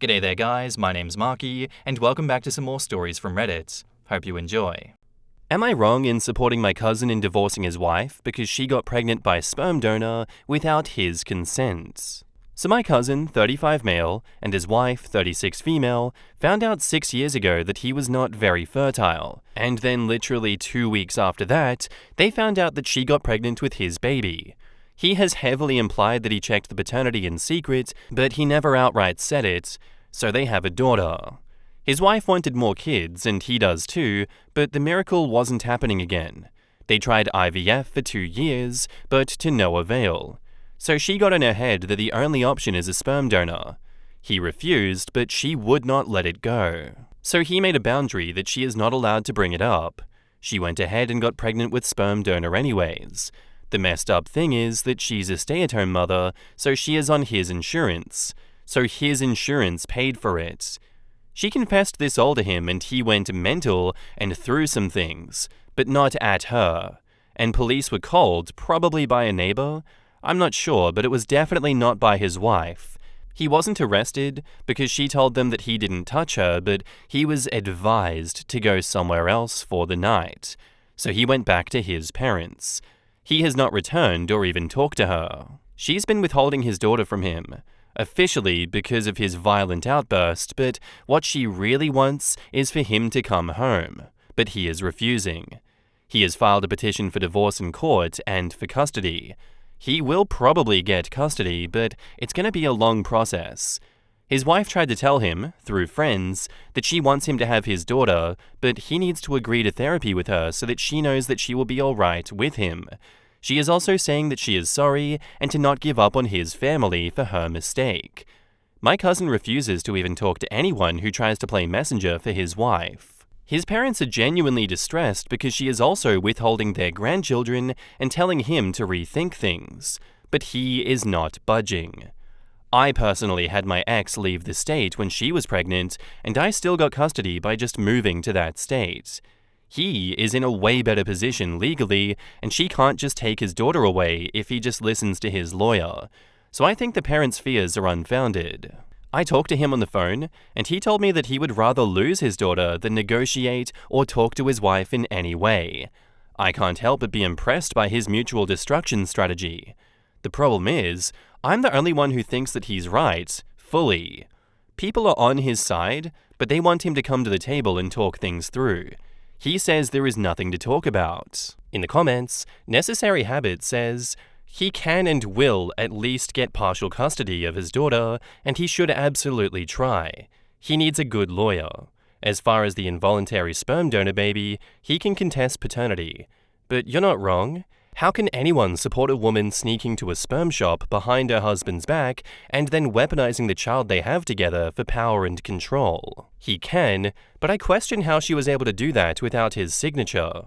G'day there guys, my name's Marky, and welcome back to some more stories from Reddit. Hope you enjoy. Am I wrong in supporting my cousin in divorcing his wife because she got pregnant by a sperm donor without his consent? So my cousin, 35 male, and his wife, 36 female, found out 6 years ago that he was not very fertile, and then literally 2 weeks after that, they found out that she got pregnant with his baby. He has heavily implied that he checked the paternity in secret, but he never outright said it, so they have a daughter. His wife wanted more kids, and he does too, but the miracle wasn't happening again. They tried IVF for 2 years, but to no avail. So she got in her head that the only option is a sperm donor. He refused, but she would not let it go. So he made a boundary that she is not allowed to bring it up. She went ahead and got pregnant with sperm donor anyways. The messed up thing is that she's a stay-at-home mother, so she is on his insurance. So his insurance paid for it. She confessed this all to him and he went mental and threw some things, but not at her. And police were called, probably by a neighbor. I'm not sure, but it was definitely not by his wife. He wasn't arrested because she told them that he didn't touch her, but he was advised to go somewhere else for the night. So he went back to his parents. He has not returned or even talked to her. She's been withholding his daughter from him. Officially because of his violent outburst, but what she really wants is for him to come home. But he is refusing. He has filed a petition for divorce in court and for custody. He will probably get custody, but it's going to be a long process. His wife tried to tell him, through friends, that she wants him to have his daughter, but he needs to agree to therapy with her so that she knows that she will be alright with him. She is also saying that she is sorry and to not give up on his family for her mistake. My cousin refuses to even talk to anyone who tries to play messenger for his wife. His parents are genuinely distressed because she is also withholding their grandchildren and telling him to rethink things, but he is not budging. I personally had my ex leave the state when she was pregnant, and I still got custody by just moving to that state. He is in a way better position legally, and she can't just take his daughter away if he just listens to his lawyer. So I think the parents' fears are unfounded. I talked to him on the phone, and he told me that he would rather lose his daughter than negotiate or talk to his wife in any way. I can't help but be impressed by his mutual destruction strategy. The problem is, I'm the only one who thinks that he's right, fully. People are on his side, but they want him to come to the table and talk things through. He says there is nothing to talk about. In the comments, Necessary Habit says, he can and will at least get partial custody of his daughter, and he should absolutely try. He needs a good lawyer. As far as the involuntary sperm donor baby, he can contest paternity. But you're not wrong. How can anyone support a woman sneaking to a sperm shop behind her husband's back and then weaponizing the child they have together for power and control? He can, but I question how she was able to do that without his signature.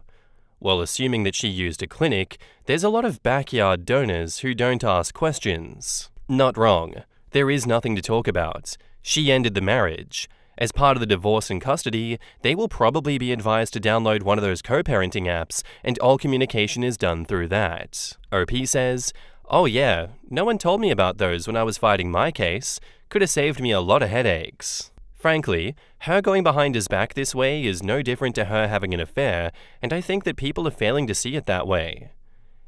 Well, assuming that she used a clinic, there's a lot of backyard donors who don't ask questions. Not wrong. There is nothing to talk about. She ended the marriage. As part of the divorce and custody, they will probably be advised to download one of those co-parenting apps, and all communication is done through that. OP says, "Oh yeah, no one told me about those when I was fighting my case. Could have saved me a lot of headaches." Frankly, her going behind his back this way is no different to her having an affair, and I think that people are failing to see it that way.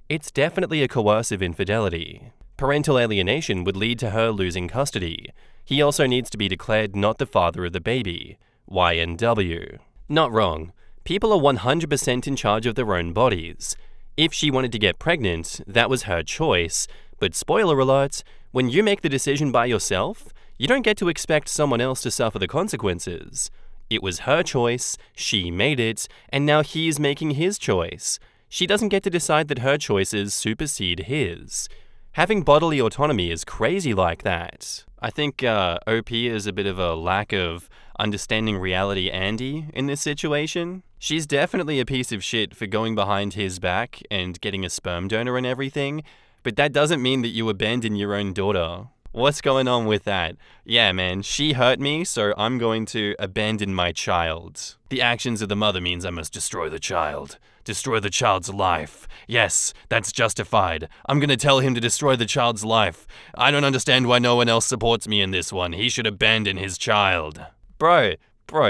It's definitely a coercive infidelity. Parental alienation would lead to her losing custody. He also needs to be declared not the father of the baby. YNW. Not wrong. People are 100% in charge of their own bodies. If she wanted to get pregnant, that was her choice. But spoiler alert, when you make the decision by yourself, you don't get to expect someone else to suffer the consequences. It was her choice, she made it, and now he's making his choice. She doesn't get to decide that her choices supersede his. Having bodily autonomy is crazy like that. I think OP is a bit of a lack of understanding reality Andy in this situation. She's definitely a piece of shit for going behind his back and getting a sperm donor and everything, but that doesn't mean that you abandon your own daughter. What's going on with that? Yeah, man, she hurt me, so I'm going to abandon my child. The actions of the mother means I must destroy the child. Destroy the child's life. Yes, that's justified. I'm gonna tell him to destroy the child's life. I don't understand why no one else supports me in this one. He should abandon his child. Bro,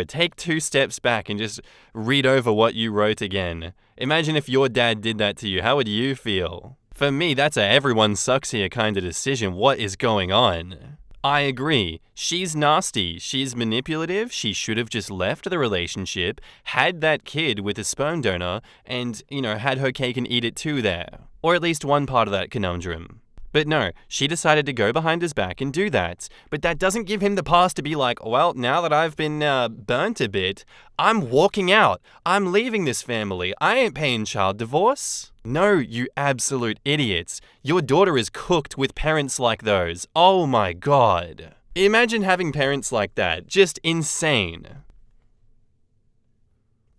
take 2 steps back and just read over what you wrote again. Imagine if your dad did that to you. How would you feel? For me, that's a everyone sucks here kind of decision. What is going on? I agree. She's nasty. She's manipulative. She should have just left the relationship, had that kid with a sperm donor, and, had her cake and eat it too there. Or at least one part of that conundrum. But no, she decided to go behind his back and do that. But that doesn't give him the pass to be like, well, now that I've been burnt a bit, I'm walking out. I'm leaving this family. I ain't paying child divorce. No, you absolute idiots. Your daughter is cooked with parents like those. Oh my god. Imagine having parents like that. Just insane.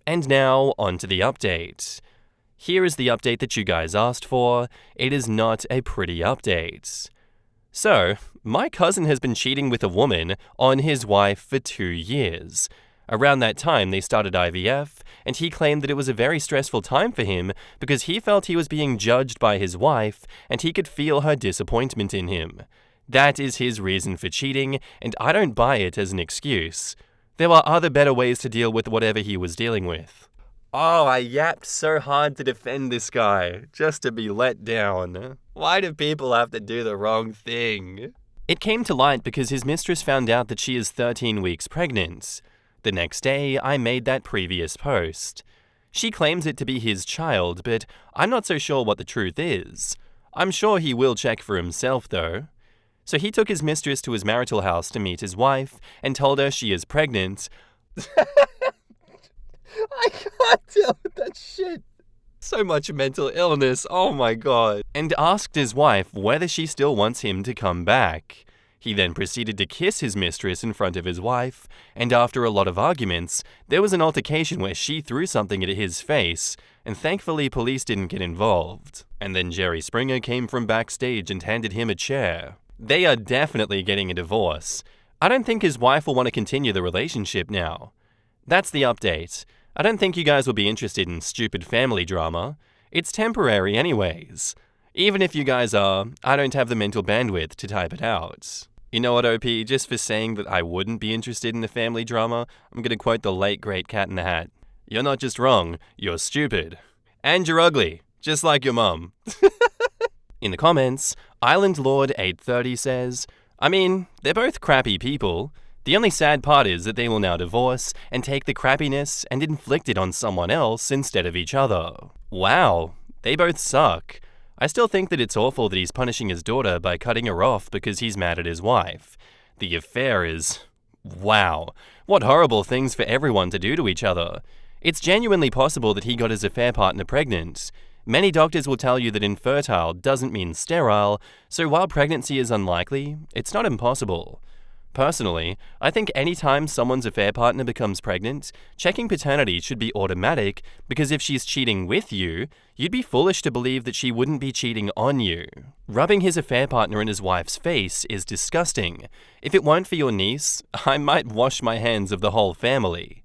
And now, on to the update. Here is the update that you guys asked for. It is not a pretty update. So, my cousin has been cheating with a woman on his wife for 2 years. Around that time, they started IVF, and he claimed that it was a very stressful time for him because he felt he was being judged by his wife, and he could feel her disappointment in him. That is his reason for cheating, and I don't buy it as an excuse. There were other better ways to deal with whatever he was dealing with. Oh, I yapped so hard to defend this guy, just to be let down. Why do people have to do the wrong thing? It came to light because his mistress found out that she is 13 weeks pregnant. The next day, I made that previous post. She claims it to be his child, but I'm not so sure what the truth is. I'm sure he will check for himself, though. So he took his mistress to his marital house to meet his wife and told her she is pregnant. I can't deal with that shit. So much mental illness, oh my god. And asked his wife whether she still wants him to come back. He then proceeded to kiss his mistress in front of his wife, and after a lot of arguments, there was an altercation where she threw something at his face, and thankfully police didn't get involved. And then Jerry Springer came from backstage and handed him a chair. They are definitely getting a divorce. I don't think his wife will want to continue the relationship now. That's the update. I don't think you guys will be interested in stupid family drama. It's temporary anyways. Even if you guys are, I don't have the mental bandwidth to type it out. You know what, OP? Just for saying that I wouldn't be interested in the family drama, I'm gonna quote the late great Cat in the Hat. You're not just wrong, you're stupid. And you're ugly, just like your mum. In the comments, Island Lord 830 says, I mean, they're both crappy people. The only sad part is that they will now divorce and take the crappiness and inflict it on someone else instead of each other. Wow, they both suck. I still think that it's awful that he's punishing his daughter by cutting her off because he's mad at his wife. The affair is... wow. What horrible things for everyone to do to each other. It's genuinely possible that he got his affair partner pregnant. Many doctors will tell you that infertile doesn't mean sterile, so while pregnancy is unlikely, it's not impossible. Personally, I think any time someone's affair partner becomes pregnant, checking paternity should be automatic because if she's cheating with you, you'd be foolish to believe that she wouldn't be cheating on you. Rubbing his affair partner in his wife's face is disgusting. If it weren't for your niece, I might wash my hands of the whole family.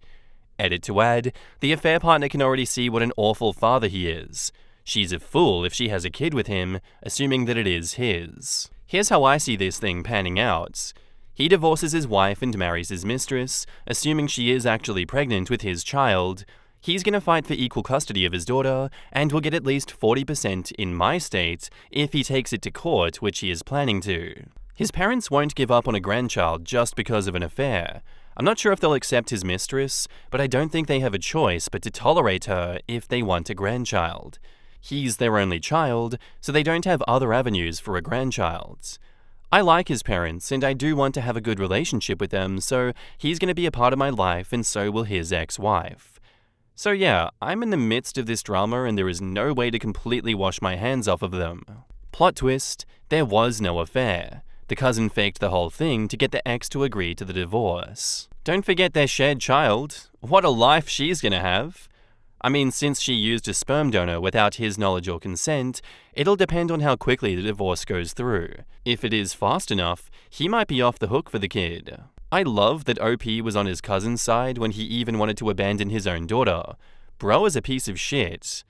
Edit to add, the affair partner can already see what an awful father he is. She's a fool if she has a kid with him, assuming that it is his. Here's how I see this thing panning out. He divorces his wife and marries his mistress, assuming she is actually pregnant with his child. He's gonna fight for equal custody of his daughter, and will get at least 40% in my state if he takes it to court, which he is planning to. His parents won't give up on a grandchild just because of an affair. I'm not sure if they'll accept his mistress, but I don't think they have a choice but to tolerate her if they want a grandchild. He's their only child, so they don't have other avenues for a grandchild. I like his parents, and I do want to have a good relationship with them, so he's going to be a part of my life, and so will his ex-wife. So yeah, I'm in the midst of this drama, and there is no way to completely wash my hands off of them. Plot twist, there was no affair. The cousin faked the whole thing to get the ex to agree to the divorce. Don't forget their shared child. What a life she's going to have. I mean, since she used a sperm donor without his knowledge or consent, it'll depend on how quickly the divorce goes through. If it is fast enough, he might be off the hook for the kid. I love that OP was on his cousin's side when he even wanted to abandon his own daughter. Bro is a piece of shit.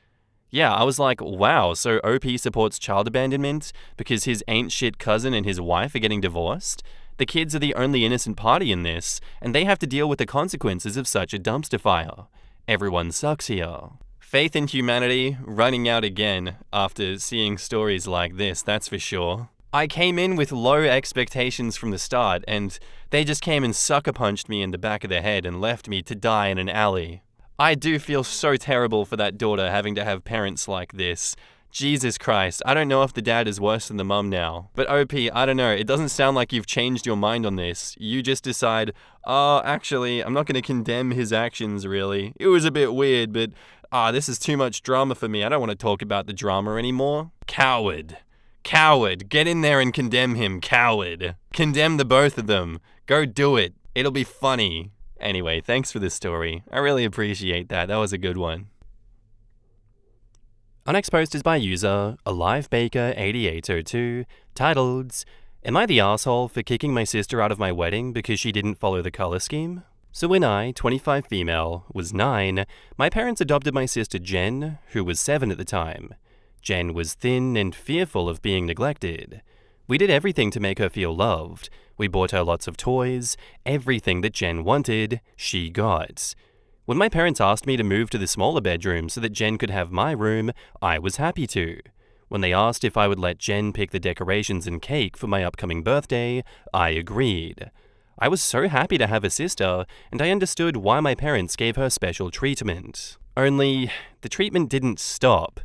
Yeah, I was like, wow, so OP supports child abandonment because his ain't shit cousin and his wife are getting divorced? The kids are the only innocent party in this, and they have to deal with the consequences of such a dumpster fire. Everyone sucks here. Faith in humanity running out again after seeing stories like this, that's for sure. I came in with low expectations from the start, and they just came and sucker punched me in the back of the head and left me to die in an alley. I do feel so terrible for that daughter having to have parents like this. Jesus Christ, I don't know if the dad is worse than the mum now. But OP, I don't know, it doesn't sound like you've changed your mind on this. You just decide, oh, actually, I'm not going to condemn his actions, really. It was a bit weird, but this is too much drama for me. I don't want to talk about the drama anymore. Coward. Coward. Get in there and condemn him, coward. Condemn the both of them. Go do it. It'll be funny. Anyway, thanks for this story. I really appreciate that. That was a good one. Our next post is by user AliveBaker8802, titled, Am I the asshole for kicking my sister out of my wedding because she didn't follow the color scheme? So when I, 25 female, was 9, my parents adopted my sister Jen, who was 7 at the time. Jen was thin and fearful of being neglected. We did everything to make her feel loved. We bought her lots of toys. Everything that Jen wanted, she got. When my parents asked me to move to the smaller bedroom so that Jen could have my room, I was happy to. When they asked if I would let Jen pick the decorations and cake for my upcoming birthday, I agreed. I was so happy to have a sister, and I understood why my parents gave her special treatment. Only, the treatment didn't stop.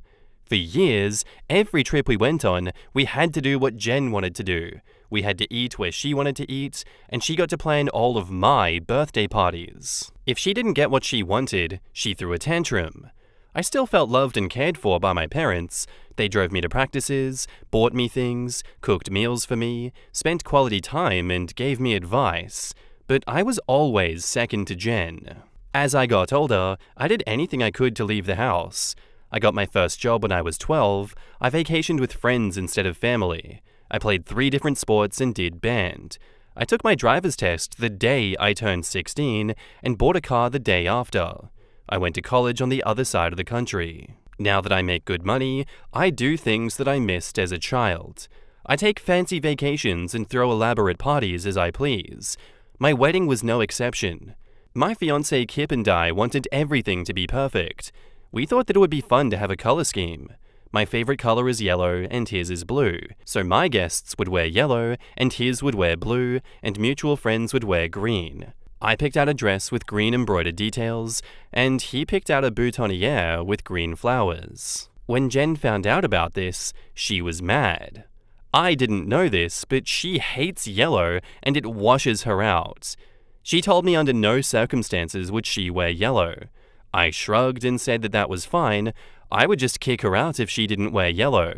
For years, every trip we went on, we had to do what Jen wanted to do. We had to eat where she wanted to eat, and she got to plan all of my birthday parties. If she didn't get what she wanted, she threw a tantrum. I still felt loved and cared for by my parents. They drove me to practices, bought me things, cooked meals for me, spent quality time, and gave me advice. But I was always second to Jen. As I got older, I did anything I could to leave the house. I got my first job when I was 12. I vacationed with friends instead of family. I played 3 different sports and did band. I took my driver's test the day I turned 16 and bought a car the day after. I went to college on the other side of the country. Now that I make good money, I do things that I missed as a child. I take fancy vacations and throw elaborate parties as I please. My wedding was no exception. My fiancé Kip and I wanted everything to be perfect. We thought that it would be fun to have a color scheme. My favorite color is yellow and his is blue, so my guests would wear yellow and his would wear blue and mutual friends would wear green. I picked out a dress with green embroidered details and he picked out a boutonniere with green flowers. When Jen found out about this, she was mad. I didn't know this, but she hates yellow and it washes her out. She told me under no circumstances would she wear yellow. I shrugged and said that that was fine. I would just kick her out if she didn't wear yellow.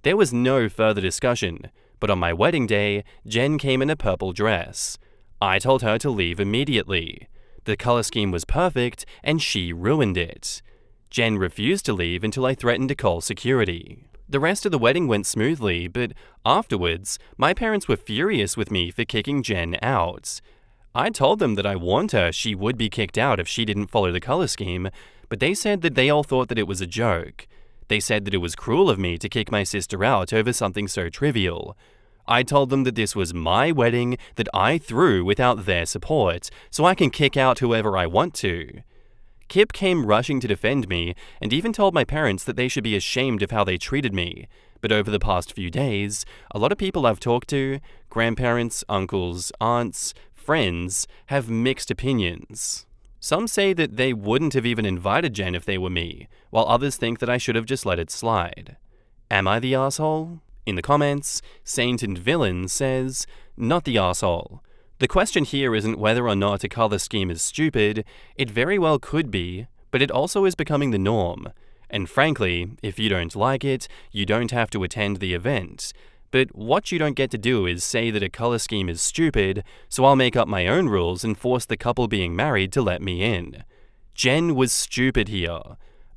There was no further discussion, but on my wedding day, Jen came in a purple dress. I told her to leave immediately. The color scheme was perfect, and she ruined it. Jen refused to leave until I threatened to call security. The rest of the wedding went smoothly, but afterwards, my parents were furious with me for kicking Jen out. I told them that I warned her she would be kicked out if she didn't follow the color scheme, but they said that they all thought that it was a joke. They said that it was cruel of me to kick my sister out over something so trivial. I told them that this was my wedding that I threw without their support, so I can kick out whoever I want to. Kip came rushing to defend me and even told my parents that they should be ashamed of how they treated me. But over the past few days, a lot of people I've talked to, grandparents, uncles, aunts, friends, have mixed opinions. Some say that they wouldn't have even invited Jen if they were me, while others think that I should have just let it slide. Am I the asshole? In the comments, Saint and Villain says, not the asshole. The question here isn't whether or not a color scheme is stupid. It very well could be, but it also is becoming the norm. And frankly, if you don't like it, you don't have to attend the event. But what you don't get to do is say that a color scheme is stupid, so I'll make up my own rules and force the couple being married to let me in. Jen was stupid here.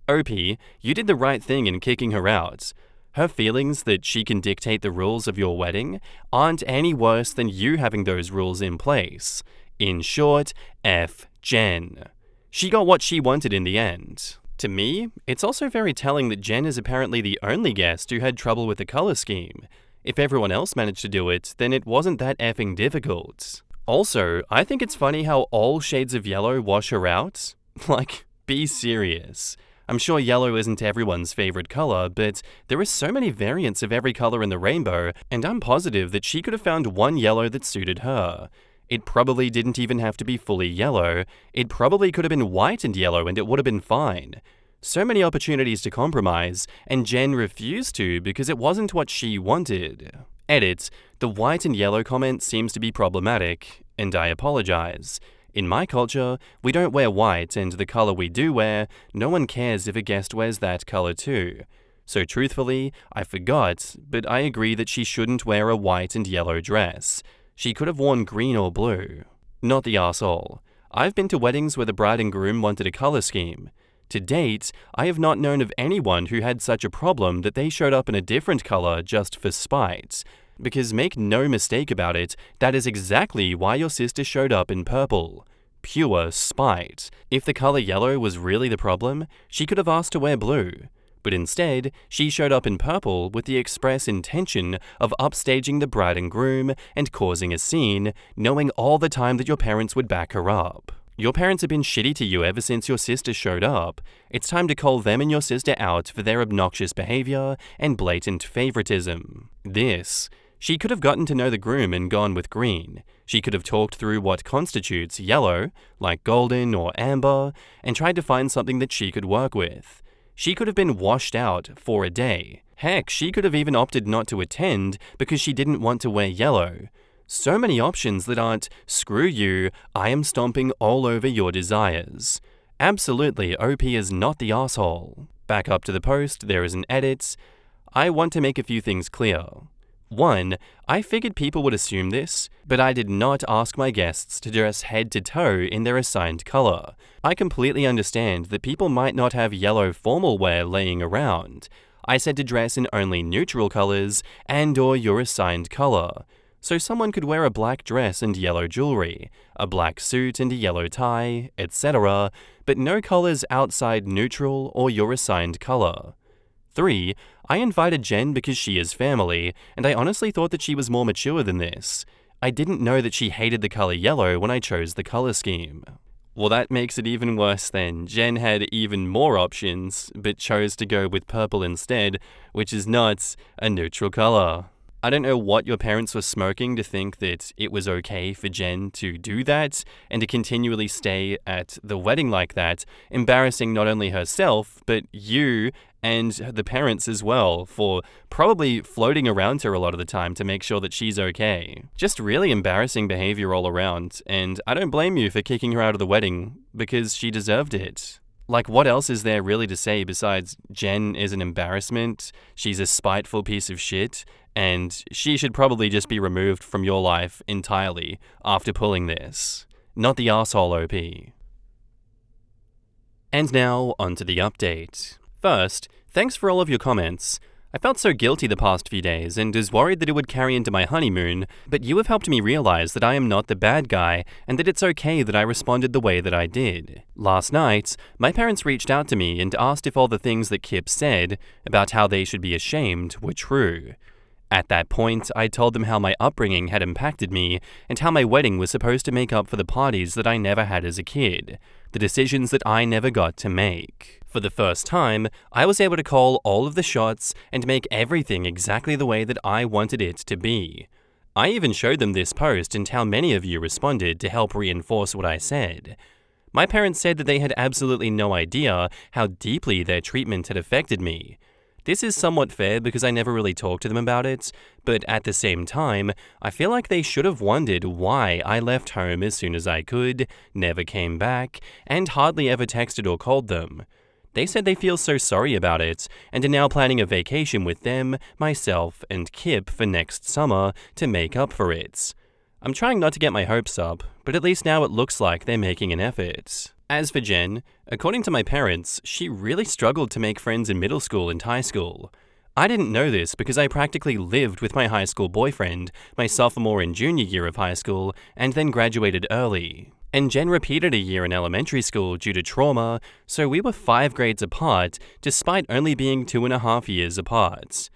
OP, you did the right thing in kicking her out. Her feelings that she can dictate the rules of your wedding aren't any worse than you having those rules in place. In short, F Jen. She got what she wanted in the end. To me, it's also very telling that Jen is apparently the only guest who had trouble with the color scheme. If everyone else managed to do it, then it wasn't that effing difficult. Also, I think it's funny how all shades of yellow wash her out. Like, be serious. I'm sure yellow isn't everyone's favorite color, but there are so many variants of every color in the rainbow, and I'm positive that she could have found one yellow that suited her. It probably didn't even have to be fully yellow. It probably could have been white and yellow and it would have been fine. So many opportunities to compromise, and Jen refused to because it wasn't what she wanted. Edit: the white and yellow comment seems to be problematic, and I apologize. In my culture, we don't wear white, and the color we do wear, no one cares if a guest wears that color too. So truthfully, I forgot, but I agree that she shouldn't wear a white and yellow dress. She could have worn green or blue. Not the arsehole. I've been to weddings where the bride and groom wanted a color scheme. To date, I have not known of anyone who had such a problem that they showed up in a different color just for spite. Because make no mistake about it, that is exactly why your sister showed up in purple. Pure spite. If the color yellow was really the problem, she could have asked to wear blue. But instead, she showed up in purple with the express intention of upstaging the bride and groom and causing a scene, knowing all the time that your parents would back her up. Your parents have been shitty to you ever since your sister showed up. It's time to call them and your sister out for their obnoxious behavior and blatant favoritism. She could have gotten to know the groom and gone with green. She could have talked through what constitutes yellow, like golden or amber, and tried to find something that she could work with. She could have been washed out for a day. Heck, she could have even opted not to attend because she didn't want to wear yellow. So many options that aren't, screw you, I am stomping all over your desires. Absolutely, OP is not the asshole. Back up to the post, there is an edit. I want to make a few things clear. 1. I figured people would assume this, but I did not ask my guests to dress head to toe in their assigned color. I completely understand that people might not have yellow formal wear laying around. I said to dress in only neutral colors and/or your assigned color. So someone could wear a black dress and yellow jewelry, a black suit and a yellow tie, etc., but no colors outside neutral or your assigned color. 3. I invited Jen because she is family, and I honestly thought that she was more mature than this. I didn't know that she hated the color yellow when I chose the color scheme. Well, that makes it even worse then. Jen had even more options, but chose to go with purple instead, which is not a neutral color. I don't know what your parents were smoking to think that it was okay for Jen to do that and to continually stay at the wedding like that, embarrassing not only herself, but you and the parents as well for probably floating around her a lot of the time to make sure that she's okay. Just really embarrassing behavior all around, and I don't blame you for kicking her out of the wedding because she deserved it. Like, what else is there really to say besides Jen is an embarrassment, she's a spiteful piece of shit, and she should probably just be removed from your life entirely after pulling this. Not the arsehole OP. And now, onto the update. First, thanks for all of your comments. I felt so guilty the past few days and was worried that it would carry into my honeymoon, but you have helped me realize that I am not the bad guy and that it's okay that I responded the way that I did. Last night, my parents reached out to me and asked if all the things that Kip said about how they should be ashamed were true. At that point, I told them how my upbringing had impacted me and how my wedding was supposed to make up for the parties that I never had as a kid, the decisions that I never got to make. For the first time, I was able to call all of the shots and make everything exactly the way that I wanted it to be. I even showed them this post and how many of you responded to help reinforce what I said. My parents said that they had absolutely no idea how deeply their treatment had affected me. This is somewhat fair because I never really talked to them about it, but at the same time, I feel like they should have wondered why I left home as soon as I could, never came back, and hardly ever texted or called them. They said they feel so sorry about it, and are now planning a vacation with them, myself, and Kip for next summer to make up for it. I'm trying not to get my hopes up, but at least now it looks like they're making an effort. As for Jen, according to my parents, she really struggled to make friends in middle school and high school. I didn't know this because I practically lived with my high school boyfriend my sophomore and junior year of high school and then graduated early. And Jen repeated a year in elementary school due to trauma, so we were 5 grades apart despite only being 2.5 years apart.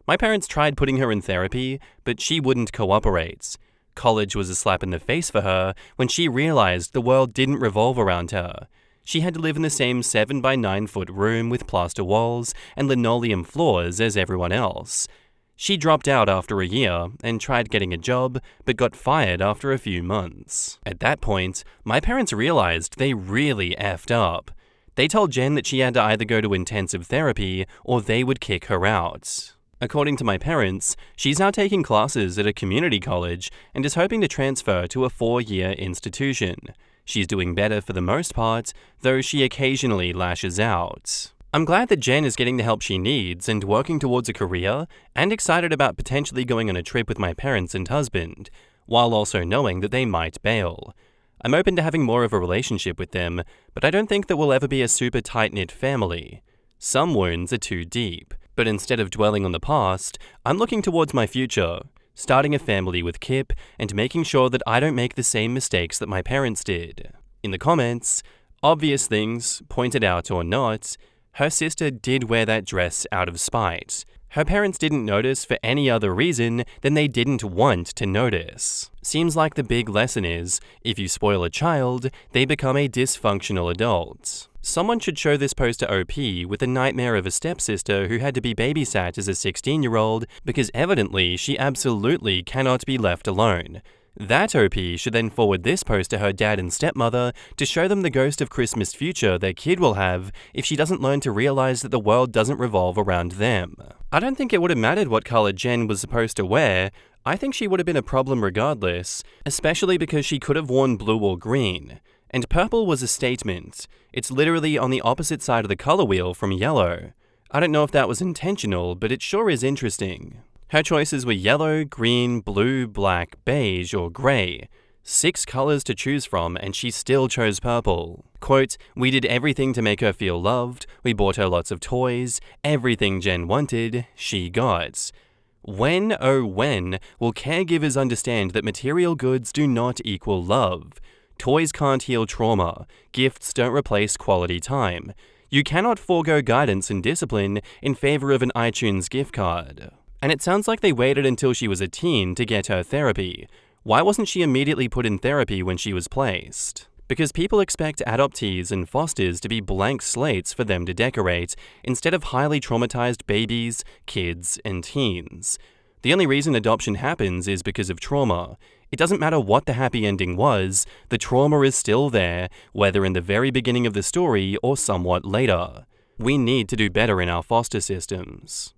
My parents tried putting her in therapy, but she wouldn't cooperate. College was a slap in the face for her when she realized the world didn't revolve around her. She had to live in the same 7 by 9 foot room with plaster walls and linoleum floors as everyone else. She dropped out after a year and tried getting a job, but got fired after a few months. At that point, my parents realized they really effed up. They told Jen that she had to either go to intensive therapy or they would kick her out. According to my parents, she's now taking classes at a community college and is hoping to transfer to a 4-year institution. She's doing better for the most part, though she occasionally lashes out. I'm glad that Jen is getting the help she needs and working towards a career, and excited about potentially going on a trip with my parents and husband, while also knowing that they might bail. I'm open to having more of a relationship with them, but I don't think that we'll ever be a super tight-knit family. Some wounds are too deep, but instead of dwelling on the past, I'm looking towards my future, starting a family with Kip and making sure that I don't make the same mistakes that my parents did. In the comments, obvious things, pointed out or not, her sister did wear that dress out of spite. Her parents didn't notice for any other reason than they didn't want to notice. Seems like the big lesson is, if you spoil a child, they become a dysfunctional adult. Someone should show this post to OP with a nightmare of a stepsister who had to be babysat as a 16-year-old because evidently she absolutely cannot be left alone. That OP should then forward this post to her dad and stepmother to show them the ghost of Christmas future their kid will have if she doesn't learn to realize that the world doesn't revolve around them. I don't think it would have mattered what color Jen was supposed to wear. I think she would have been a problem regardless, especially because she could have worn blue or green. And purple was a statement. It's literally on the opposite side of the color wheel from yellow. I don't know if that was intentional, but it sure is interesting. Her choices were yellow, green, blue, black, beige, or grey. 6 colors to choose from, and she still chose purple. Quote, "We did everything to make her feel loved. We bought her lots of toys. Everything Jen wanted, she got." When, oh when, will caregivers understand that material goods do not equal love? Toys can't heal trauma. Gifts don't replace quality time. You cannot forego guidance and discipline in favor of an iTunes gift card. And it sounds like they waited until she was a teen to get her therapy. Why wasn't she immediately put in therapy when she was placed? Because people expect adoptees and fosters to be blank slates for them to decorate, instead of highly traumatized babies, kids, and teens. The only reason adoption happens is because of trauma. It doesn't matter what the happy ending was, the trauma is still there, whether in the very beginning of the story or somewhat later. We need to do better in our foster systems.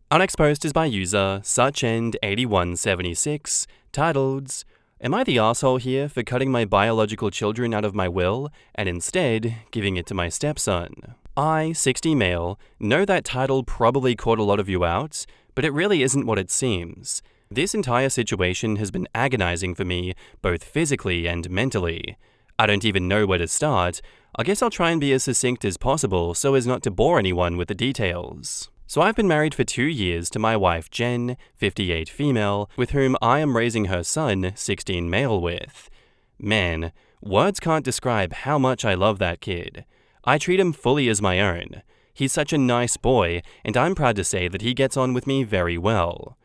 Our next post is by user suchend8176, titled, "Am I the asshole here for cutting my biological children out of my will and instead giving it to my stepson?" I, 60 male, know that title probably caught a lot of you out, but it really isn't what it seems. This entire situation has been agonizing for me, both physically and mentally. I don't even know where to start. I guess I'll try and be as succinct as possible so as not to bore anyone with the details. So I've been married for 2 years to my wife Jen, 58 female, with whom I am raising her son, 16 male with. Man, words can't describe how much I love that kid. I treat him fully as my own. He's such a nice boy, and I'm proud to say that he gets on with me very well.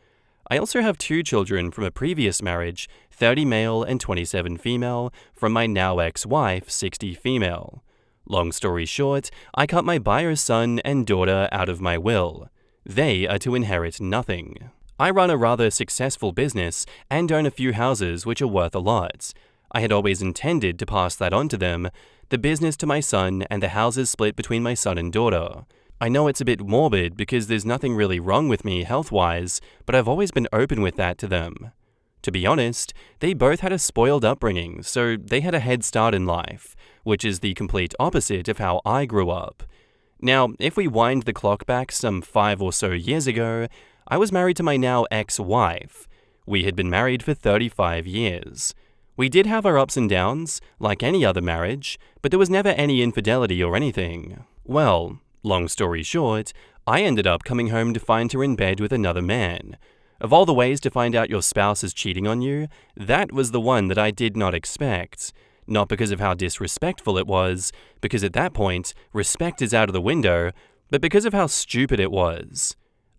I also have 2 children from a previous marriage, 30 male and 27 female, from my now ex-wife, 60 female. Long story short, I cut my buyer's son and daughter out of my will. They are to inherit nothing. I run a rather successful business and own a few houses which are worth a lot. I had always intended to pass that on to them, the business to my son and the houses split between my son and daughter. I know it's a bit morbid because there's nothing really wrong with me health-wise, but I've always been open with that to them. To be honest, they both had a spoiled upbringing, so they had a head start in life, which is the complete opposite of how I grew up. Now, if we wind the clock back some 5 or so years ago, I was married to my now ex-wife. We had been married for 35 years. We did have our ups and downs, like any other marriage, but there was never any infidelity or anything. Well, Long story short, I ended up coming home to find her in bed with another man. Of all the ways to find out your spouse is cheating on you, that was the one that I did not expect. Not because of how disrespectful it was, because at that point, respect is out of the window, but because of how stupid it was.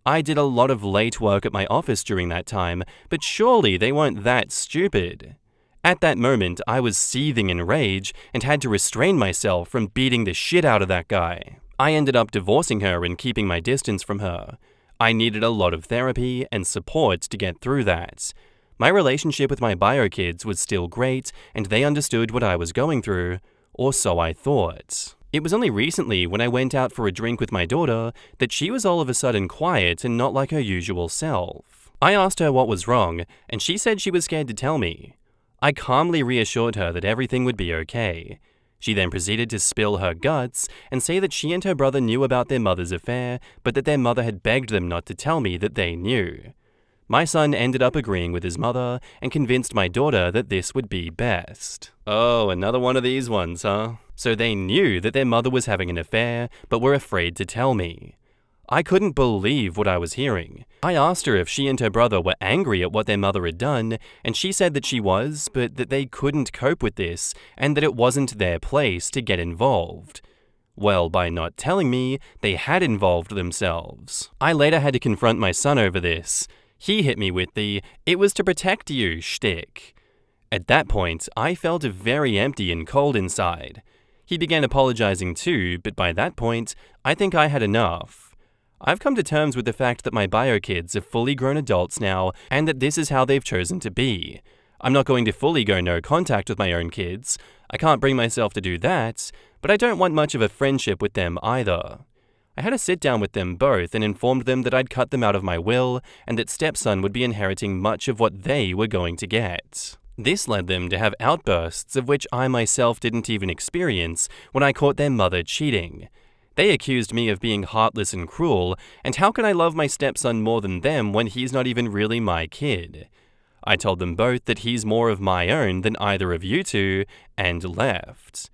I did a lot of late work at my office during that time, but surely they weren't that stupid. At that moment, I was seething in rage and had to restrain myself from beating the shit out of that guy. I ended up divorcing her and keeping my distance from her. I needed a lot of therapy and support to get through that. My relationship with my bio kids was still great, and they understood what I was going through, or so I thought. It was only recently when I went out for a drink with my daughter that she was all of a sudden quiet and not like her usual self. I asked her what was wrong, and she said she was scared to tell me. I calmly reassured her that everything would be okay. She then proceeded to spill her guts and say that she and her brother knew about their mother's affair, but that their mother had begged them not to tell me that they knew. My son ended up agreeing with his mother and convinced my daughter that this would be best. Oh, another one of these ones, huh? So they knew that their mother was having an affair, but were afraid to tell me. I couldn't believe what I was hearing. I asked her if she and her brother were angry at what their mother had done, and she said that she was, but that they couldn't cope with this, and that it wasn't their place to get involved. Well, by not telling me, they had involved themselves. I later had to confront my son over this. He hit me with the "it was to protect you" shtick. At that point, I felt very empty and cold inside. He began apologizing too, but by that point, I think I had enough. I've come to terms with the fact that my bio kids are fully grown adults now, and that this is how they've chosen to be. I'm not going to fully go no contact with my own kids. I can't bring myself to do that, but I don't want much of a friendship with them either. I had a sit down with them both and informed them that I'd cut them out of my will, and that stepson would be inheriting much of what they were going to get. This led them to have outbursts of which I myself didn't even experience when I caught their mother cheating. They accused me of being heartless and cruel, and how can I love my stepson more than them when he's not even really my kid? I told them both that he's more of my own than either of you two, and left.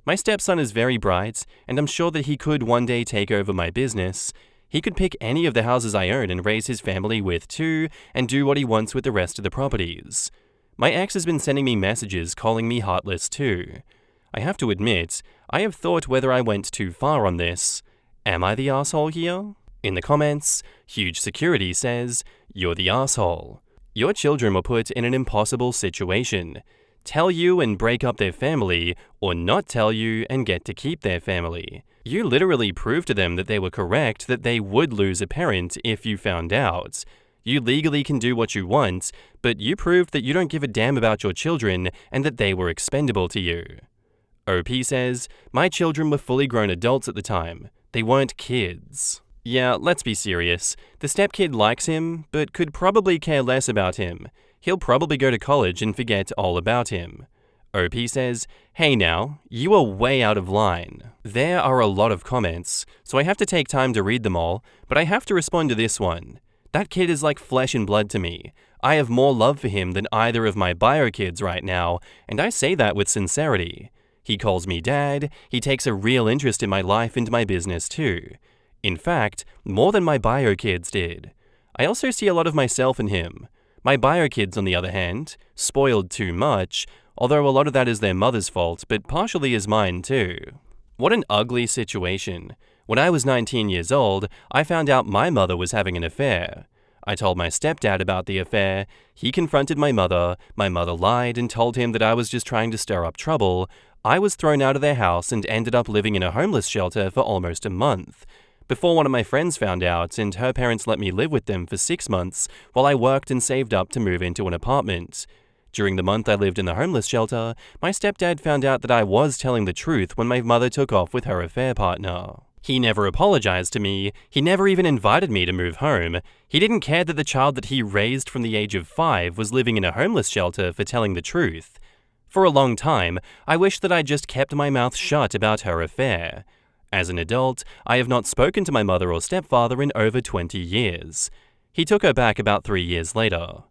My stepson is very bright, and I'm sure that he could one day take over my business. He could pick any of the houses I own and raise his family with too, and do what he wants with the rest of the properties. My ex has been sending me messages calling me heartless too. I have to admit, I have thought whether I went too far on this. Am I the asshole here? In the comments, Huge Security says, "You're the asshole. Your children were put in an impossible situation. Tell you and break up their family, or not tell you and get to keep their family. You literally proved to them that they were correct, that they would lose a parent if you found out. You legally can do what you want, but you proved that you don't give a damn about your children and that they were expendable to you." OP says, "My children were fully grown adults at the time. They weren't kids." Yeah, let's be serious. The stepkid likes him, but could probably care less about him. He'll probably go to college and forget all about him. OP says, "Hey now, you are way out of line." There are a lot of comments, so I have to take time to read them all, but I have to respond to this one. That kid is like flesh and blood to me. I have more love for him than either of my bio kids right now, and I say that with sincerity. He calls me dad, he takes a real interest in my life and my business too. In fact, more than my bio kids did. I also see a lot of myself in him. My bio kids, on the other hand, spoiled too much, although a lot of that is their mother's fault, but partially is mine too. What an ugly situation. When I was 19 years old, I found out my mother was having an affair. I told my stepdad about the affair, he confronted my mother lied and told him that I was just trying to stir up trouble. I was thrown out of their house and ended up living in a homeless shelter for almost a month. Before one of my friends found out, and her parents let me live with them for 6 months while I worked and saved up to move into an apartment. During the month I lived in the homeless shelter, my stepdad found out that I was telling the truth when my mother took off with her affair partner. He never apologized to me, he never even invited me to move home. He didn't care that the child that he raised from the age of 5 was living in a homeless shelter for telling the truth. For a long time, I wished that I just kept my mouth shut about her affair. As an adult, I have not spoken to my mother or stepfather in over 20 years. He took her back about 3 years later.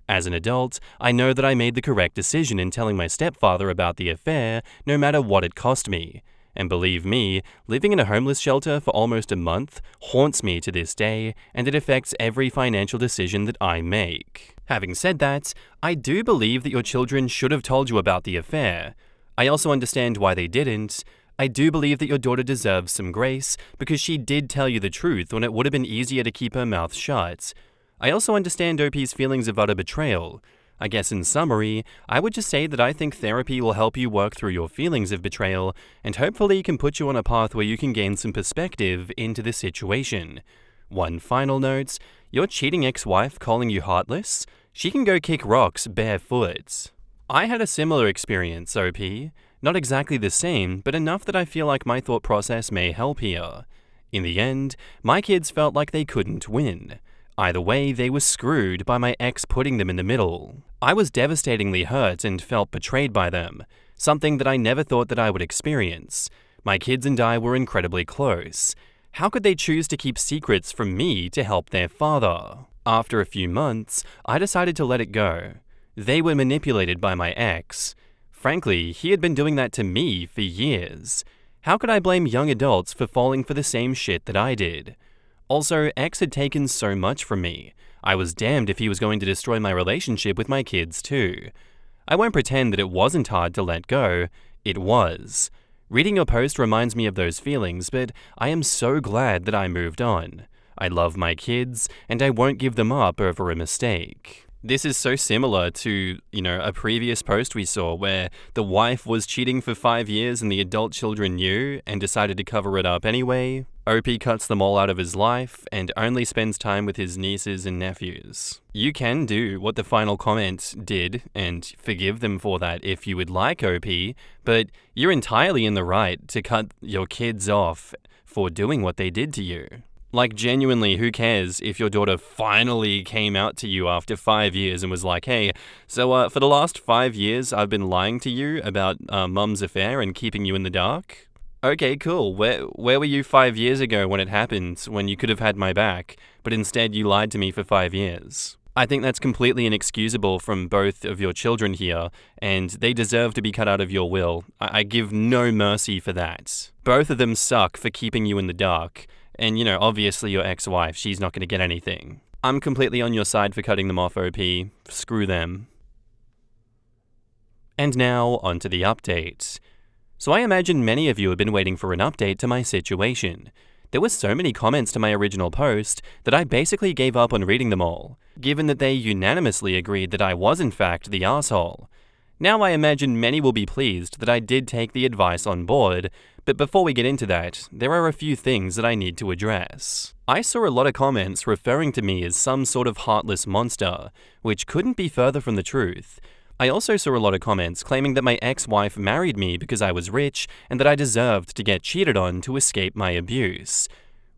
As an adult, I know that I made the correct decision in telling my stepfather about the affair, no matter what it cost me. and believe me, living in a homeless shelter for almost a month haunts me to this day, and it affects every financial decision that I make. Having said that, I do believe that your children should have told you about the affair. I also understand why they didn't. I do believe that your daughter deserves some grace because she did tell you the truth when it would have been easier to keep her mouth shut. I also understand OP's feelings of utter betrayal. I guess in summary, I would just say that I think therapy will help you work through your feelings of betrayal and hopefully can put you on a path where you can gain some perspective into the situation. One final note, your cheating ex-wife calling you heartless? She can go kick rocks barefoot. I had a similar experience, OP. Not exactly the same, but enough that I feel like my thought process may help here. In the end, my kids felt like they couldn't win. Either way, they were screwed by my ex putting them in the middle. I was devastatingly hurt and felt betrayed by them, something that I never thought that I would experience. My kids and I were incredibly close. How could they choose to keep secrets from me to help their father? After a few months, I decided to let it go. They were manipulated by my ex. Frankly, he had been doing that to me for years. How could I blame young adults for falling for the same shit that I did? Also, X had taken so much from me. I was damned if he was going to destroy my relationship with my kids too. I won't pretend that it wasn't hard to let go. It was. Reading your post reminds me of those feelings, but I am so glad that I moved on. I love my kids, and I won't give them up over a mistake. This is so similar to, a previous post we saw where the wife was cheating for 5 years and the adult children knew and decided to cover it up anyway. OP cuts them all out of his life and only spends time with his nieces and nephews. You can do what the final comment did and forgive them for that if you would like, OP, but you're entirely in the right to cut your kids off for doing what they did to you. Like, genuinely, who cares if your daughter finally came out to you after 5 years and was like, hey, so for the last 5 years, I've been lying to you about mum's affair and keeping you in the dark? Okay, cool. Where were you 5 years ago when it happened, when you could have had my back, but instead you lied to me for 5 years? I think that's completely inexcusable from both of your children here, and they deserve to be cut out of your will. I give no mercy for that. Both of them suck for keeping you in the dark. And, obviously your ex-wife, she's not going to get anything. I'm completely on your side for cutting them off, OP. Screw them. And now, on to the update. So I imagine many of you have been waiting for an update to my situation. There were so many comments to my original post that I basically gave up on reading them all, given that they unanimously agreed that I was in fact the asshole. Now I imagine many will be pleased that I did take the advice on board, but before we get into that, there are a few things that I need to address. I saw a lot of comments referring to me as some sort of heartless monster, which couldn't be further from the truth. I also saw a lot of comments claiming that my ex-wife married me because I was rich and that I deserved to get cheated on to escape my abuse.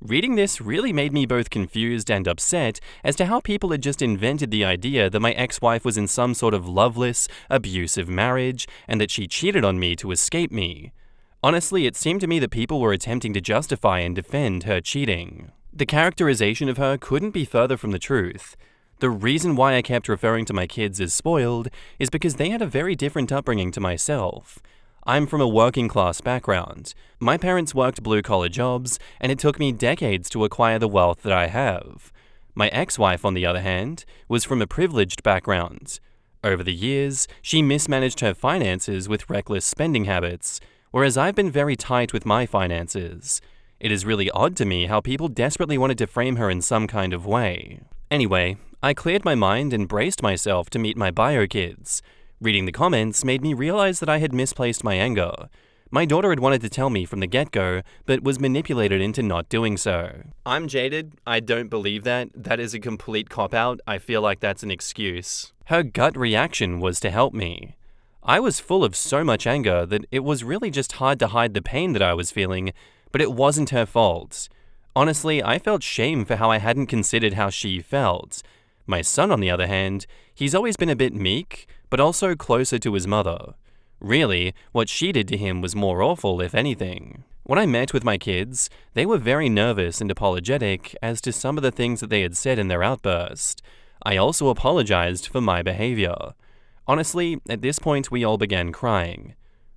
Reading this really made me both confused and upset as to how people had just invented the idea that my ex-wife was in some sort of loveless, abusive marriage and that she cheated on me to escape me. Honestly, it seemed to me that people were attempting to justify and defend her cheating. The characterization of her couldn't be further from the truth. The reason why I kept referring to my kids as spoiled is because they had a very different upbringing to myself. I'm from a working-class background. My parents worked blue-collar jobs, and it took me decades to acquire the wealth that I have. My ex-wife, on the other hand, was from a privileged background. Over the years, she mismanaged her finances with reckless spending habits, whereas I've been very tight with my finances. It is really odd to me how people desperately wanted to frame her in some kind of way. Anyway, I cleared my mind and braced myself to meet my bio kids. Reading the comments made me realize that I had misplaced my anger. My daughter had wanted to tell me from the get-go, but was manipulated into not doing so. I'm jaded. I don't believe that. That is a complete cop-out. I feel like that's an excuse. Her gut reaction was to help me. I was full of so much anger that it was really just hard to hide the pain that I was feeling, but it wasn't her fault. Honestly, I felt shame for how I hadn't considered how she felt. My son, on the other hand, he's always been a bit meek, but also closer to his mother. Really, what she did to him was more awful, if anything. When I met with my kids, they were very nervous and apologetic as to some of the things that they had said in their outburst. I also apologized for my behavior. Honestly, at this point we all began crying.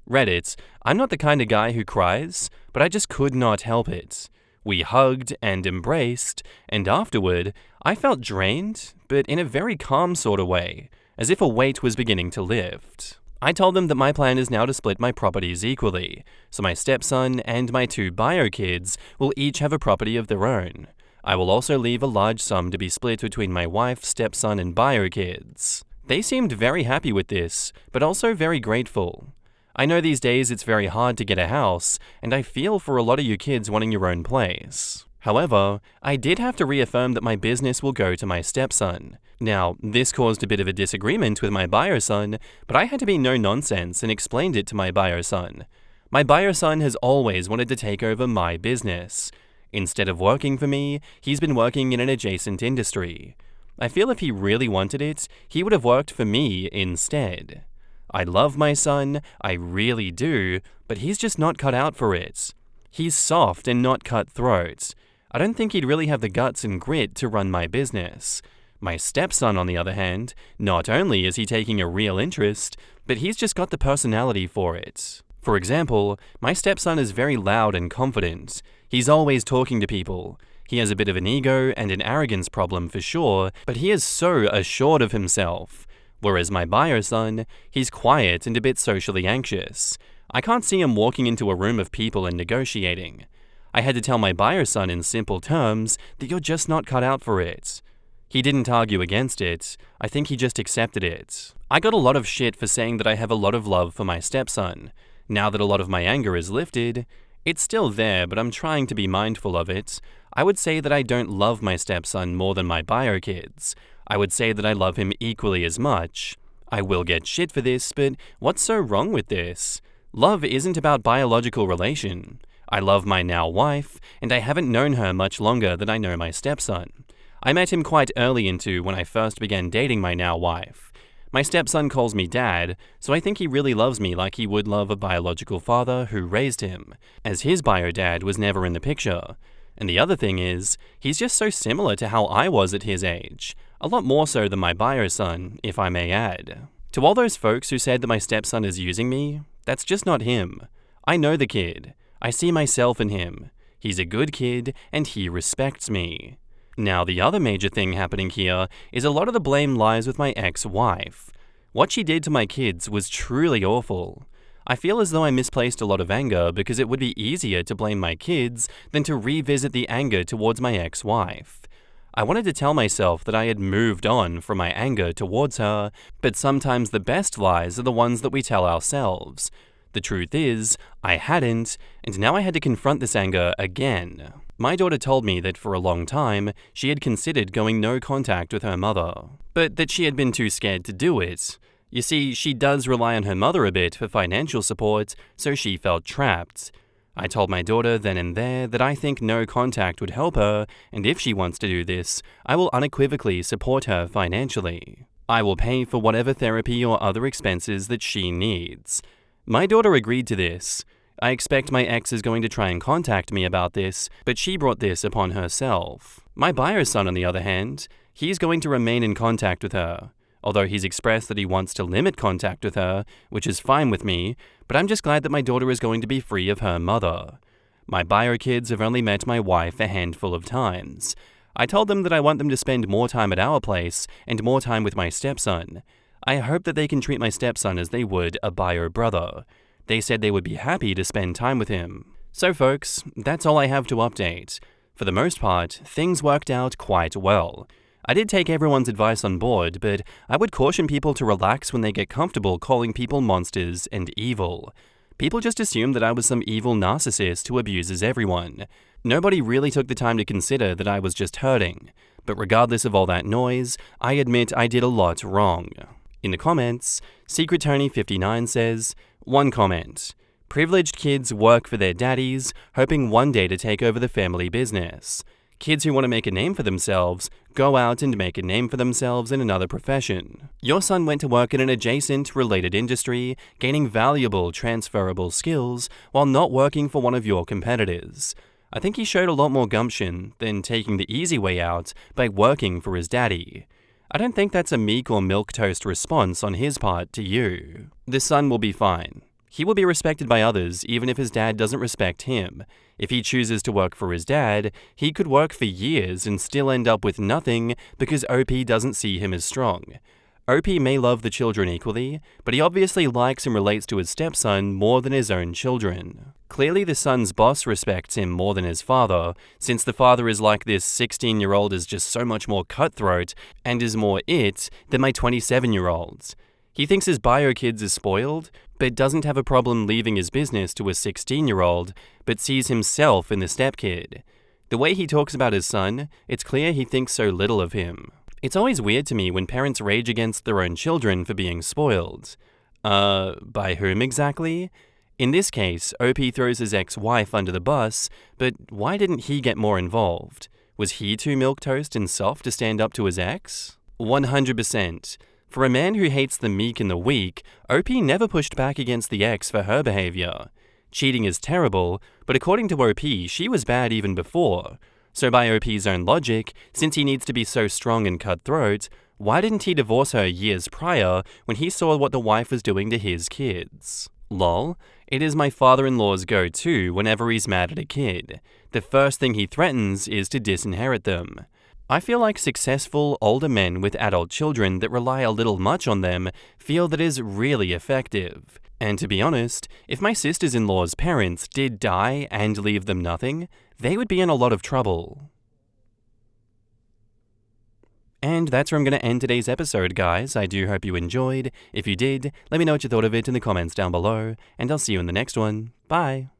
Reddit, I'm not the kind of guy who cries, but I just could not help it. We hugged and embraced, and afterward, I felt drained, but in a very calm sort of way, as if a weight was beginning to lift. I told them that my plan is now to split my properties equally, so my stepson and my 2 bio kids will each have a property of their own. I will also leave a large sum to be split between my wife, stepson, and bio kids. They seemed very happy with this, but also very grateful. I know these days it's very hard to get a house, and I feel for a lot of you kids wanting your own place. However, I did have to reaffirm that my business will go to my stepson. Now, this caused a bit of a disagreement with my bio son, but I had to be no nonsense and explained it to my bio son. My bio son has always wanted to take over my business. Instead of working for me, he's been working in an adjacent industry. I feel if he really wanted it, he would have worked for me instead. I love my son, I really do, but he's just not cut out for it. He's soft and not cutthroat. I don't think he'd really have the guts and grit to run my business. My stepson, on the other hand, not only is he taking a real interest, but he's just got the personality for it. For example, my stepson is very loud and confident. He's always talking to people. He has a bit of an ego and an arrogance problem for sure, but he is so assured of himself. Whereas my bio son, he's quiet and a bit socially anxious. I can't see him walking into a room of people and negotiating. I had to tell my bio son in simple terms that you're just not cut out for it. He didn't argue against it, I think he just accepted it. I got a lot of shit for saying that I have a lot of love for my stepson. Now that a lot of my anger is lifted, it's still there, but I'm trying to be mindful of it. I would say that I don't love my stepson more than my bio kids. I would say that I love him equally as much. I will get shit for this, but what's so wrong with this? Love isn't about biological relation. I love my now wife, and I haven't known her much longer than I know my stepson. I met him quite early into when I first began dating my now wife. My stepson calls me dad, so I think he really loves me like he would love a biological father who raised him, as his bio dad was never in the picture. And the other thing is, he's just so similar to how I was at his age. A lot more so than my bio son, if I may add. To all those folks who said that my stepson is using me, that's just not him. I know the kid. I see myself in him. He's a good kid, and he respects me. Now, the other major thing happening here is a lot of the blame lies with my ex-wife. What she did to my kids was truly awful. I feel as though I misplaced a lot of anger because it would be easier to blame my kids than to revisit the anger towards my ex-wife. I wanted to tell myself that I had moved on from my anger towards her, but sometimes the best lies are the ones that we tell ourselves. The truth is, I hadn't, and now I had to confront this anger again. My daughter told me that for a long time, she had considered going no contact with her mother, but that she had been too scared to do it. You see, she does rely on her mother a bit for financial support, so she felt trapped. I told my daughter then and there that I think no contact would help her, and if she wants to do this, I will unequivocally support her financially. I will pay for whatever therapy or other expenses that she needs. My daughter agreed to this. I expect my ex is going to try and contact me about this, but she brought this upon herself. My bio son, on the other hand, he's going to remain in contact with her. Although he's expressed that he wants to limit contact with her, which is fine with me, but I'm just glad that my daughter is going to be free of her mother. My bio kids have only met my wife a handful of times. I told them that I want them to spend more time at our place and more time with my stepson. I hope that they can treat my stepson as they would a bio brother. They said they would be happy to spend time with him. So folks, that's all I have to update. For the most part, things worked out quite well. I did take everyone's advice on board, but I would caution people to relax when they get comfortable calling people monsters and evil. People just assumed that I was some evil narcissist who abuses everyone. Nobody really took the time to consider that I was just hurting. But regardless of all that noise, I admit I did a lot wrong. In the comments, Secret Tony 59 says, one comment. Privileged kids work for their daddies, hoping one day to take over the family business. Kids who want to make a name for themselves go out and make a name for themselves in another profession. Your son went to work in an adjacent, related industry, gaining valuable, transferable skills while not working for one of your competitors. I think he showed a lot more gumption than taking the easy way out by working for his daddy. I don't think that's a meek or milquetoast response on his part to you. The son will be fine. He will be respected by others even if his dad doesn't respect him. If he chooses to work for his dad, he could work for years and still end up with nothing because OP doesn't see him as strong. OP may love the children equally, but he obviously likes and relates to his stepson more than his own children. Clearly the son's boss respects him more than his father, since the father is like this 16-year-old is just so much more cutthroat and is more it than my 27-year-olds. He thinks his bio kids is spoiled, but doesn't have a problem leaving his business to a 16-year-old, but sees himself in the stepkid. The way he talks about his son, it's clear he thinks so little of him. It's always weird to me when parents rage against their own children for being spoiled. By whom exactly? In this case, OP throws his ex-wife under the bus, but why didn't he get more involved? Was he too milquetoast and soft to stand up to his ex? 100%. For a man who hates the meek and the weak, OP never pushed back against the ex for her behavior. Cheating is terrible, but according to OP, she was bad even before. So by OP's own logic, since he needs to be so strong and cutthroat, why didn't he divorce her years prior when he saw what the wife was doing to his kids? Lol, it is my father-in-law's go-to whenever he's mad at a kid. The first thing he threatens is to disinherit them. I feel like successful, older men with adult children that rely a little much on them feel that is really effective. And to be honest, if my sisters-in-law's parents did die and leave them nothing, they would be in a lot of trouble. And that's where I'm going to end today's episode, guys. I do hope you enjoyed. If you did, let me know what you thought of it in the comments down below, and I'll see you in the next one. Bye!